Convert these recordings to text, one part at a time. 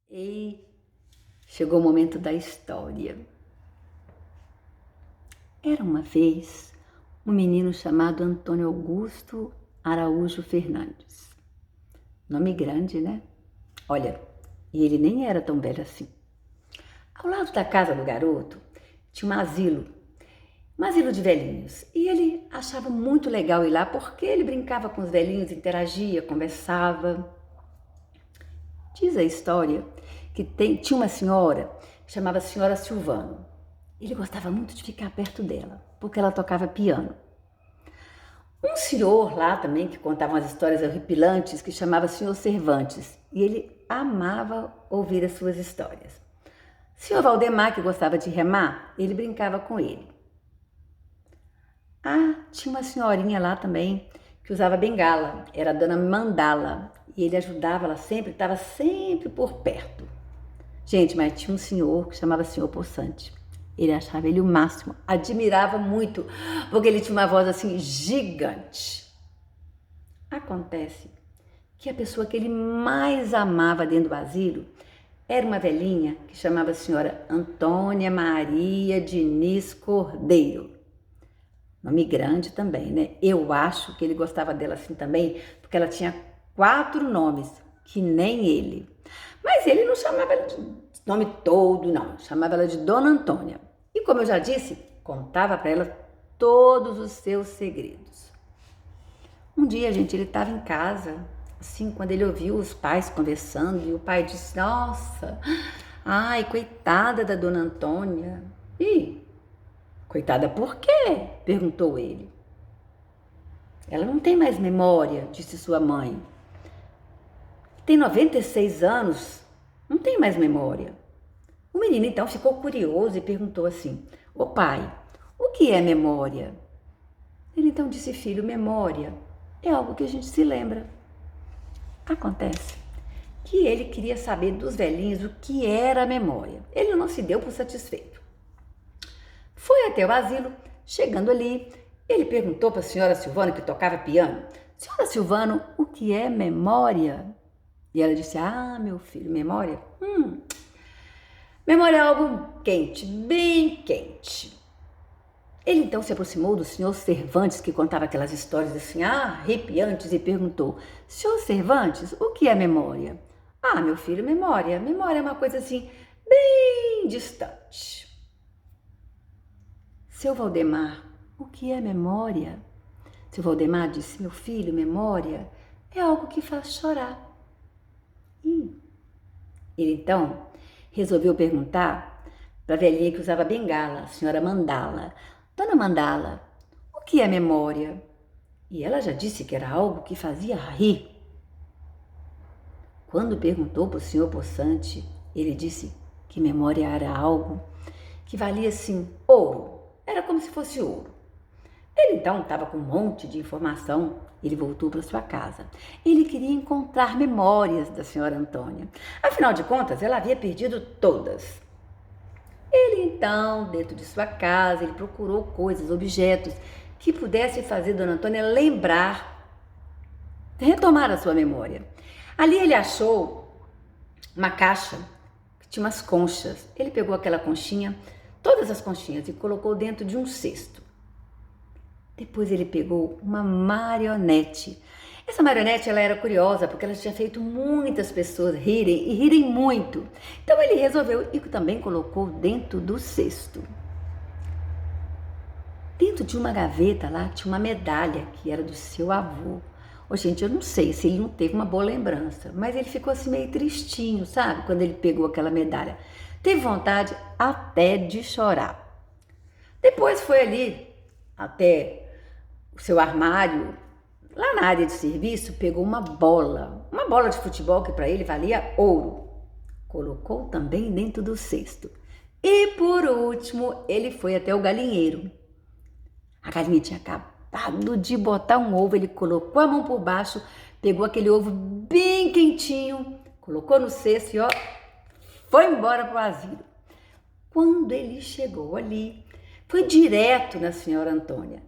E chegou o momento da história. Era uma vez um menino chamado Antônio Augusto Araújo Fernandes. Nome grande, né? Olha, e ele nem era tão velho assim. Ao lado da casa do garoto tinha um asilo de velhinhos. E ele achava muito legal ir lá porque ele brincava com os velhinhos, interagia, conversava. Diz a história que tinha uma senhora que chamava Senhora Silvano. Ele gostava muito de ficar perto dela, porque ela tocava piano. Um senhor lá também que contava umas histórias horripilantes que chamava Senhor Cervantes, e ele amava ouvir as suas histórias. Senhor Valdemar, que gostava de remar, ele brincava com ele. Tinha uma senhorinha lá também que usava bengala, era a Dona Mandala, e ele ajudava ela sempre, estava sempre por perto. Gente, mas tinha um senhor que chamava Senhor Poçante. Ele achava ele o máximo, admirava muito, porque ele tinha uma voz assim gigante. Acontece que a pessoa que ele mais amava dentro do asilo era uma velhinha que chamava a senhora Antônia Maria Diniz Cordeiro. Nome grande também, né? Eu acho que ele gostava dela assim também, porque ela tinha 4 nomes, que nem ele. Mas ele não chamava ela de nome todo, não. Chamava ela de Dona Antônia. E como eu já disse, contava para ela todos os seus segredos. Um dia, gente, ele estava em casa, assim, quando ele ouviu os pais conversando, e o pai disse: nossa, ai, coitada da Dona Antônia. E coitada por quê? Perguntou ele. Ela não tem mais memória, disse sua mãe. Tem 96 anos, não tem mais memória. O menino então ficou curioso e perguntou assim: ô pai, o que é memória? Ele então disse: filho, memória é algo que a gente se lembra. Acontece que ele queria saber dos velhinhos o que era a memória. Ele não se deu por satisfeito. Foi até o asilo, chegando ali, ele perguntou para a senhora Silvano, que tocava piano: senhora Silvano, o que é memória? E ela disse: meu filho, memória? Memória é algo quente, bem quente. Ele então se aproximou do senhor Cervantes, que contava aquelas histórias assim, arrepiantes, e perguntou: senhor Cervantes, o que é memória? Meu filho, memória. Memória é uma coisa assim, bem distante. Seu Valdemar, o que é memória? Seu Valdemar disse: meu filho, memória é algo que faz chorar. Ele então resolveu perguntar para a velhinha que usava bengala, a senhora Mandala: Dona Mandala, o que é memória? E ela já disse que era algo que fazia rir. Quando perguntou para o senhor Poçante, ele disse que memória era algo que valia assim, ouro. Era como se fosse ouro. Ele então estava com um monte de informação. Ele voltou para sua casa. Ele queria encontrar memórias da senhora Antônia. Afinal de contas, ela havia perdido todas. Ele então, dentro de sua casa, ele procurou coisas, objetos que pudessem fazer Dona Antônia lembrar, retomar a sua memória. Ali ele achou uma caixa que tinha umas conchas. Ele pegou aquela conchinha, todas as conchinhas, e colocou dentro de um cesto. Depois ele pegou uma marionete. Essa marionete, ela era curiosa porque ela tinha feito muitas pessoas rirem e rirem muito. Então ele resolveu e também colocou dentro do cesto. Dentro de uma gaveta lá tinha uma medalha que era do seu avô. Gente, eu não sei se ele não teve uma boa lembrança, mas ele ficou assim meio tristinho, sabe? Quando ele pegou aquela medalha. Teve vontade até de chorar. Depois foi ali até o seu armário, lá na área de serviço, pegou uma bola de futebol que para ele valia ouro. Colocou também dentro do cesto. E por último, ele foi até o galinheiro. A galinha tinha acabado de botar um ovo, ele colocou a mão por baixo, pegou aquele ovo bem quentinho, colocou no cesto e foi embora para o asilo. Quando ele chegou ali, foi direto na senhora Antônia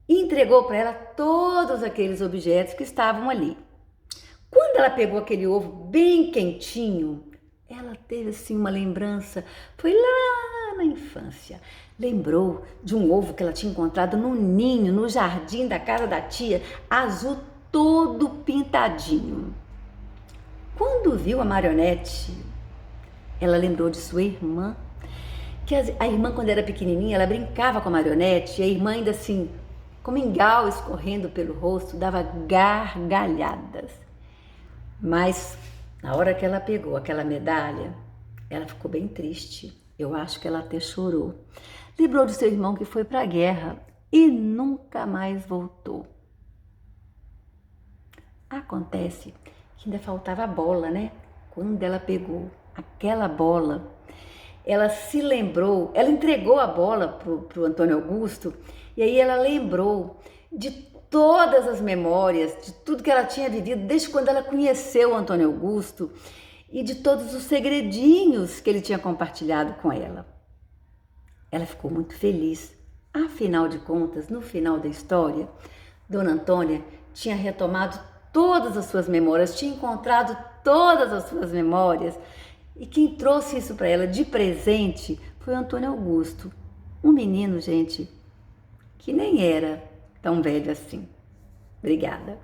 e entregou para ela todos aqueles objetos que estavam ali. Quando ela pegou aquele ovo bem quentinho, ela teve assim uma lembrança, foi lá na infância. Lembrou de um ovo que ela tinha encontrado num ninho, no jardim da casa da tia, azul todo pintadinho. Quando viu a marionete, ela lembrou de sua irmã, que a irmã, quando era pequenininha, ela brincava com a marionete, e a irmã ainda assim, com mingau escorrendo pelo rosto, dava gargalhadas. Mas na hora que ela pegou aquela medalha, ela ficou bem triste. Eu acho que ela até chorou. Lembrou de seu irmão que foi para a guerra e nunca mais voltou. Acontece que ainda faltava a bola, né? Quando ela pegou aquela bola, ela se lembrou, ela entregou a bola pro Antônio Augusto, e aí ela lembrou de todas as memórias, de tudo que ela tinha vivido desde quando ela conheceu o Antônio Augusto e de todos os segredinhos que ele tinha compartilhado com ela. Ela ficou muito feliz. Afinal de contas, no final da história, Dona Antônia tinha retomado todas as suas memórias, tinha encontrado todas as suas memórias, e quem trouxe isso para ela de presente foi o Antônio Augusto, um menino, gente, que nem era tão velho assim. Obrigada.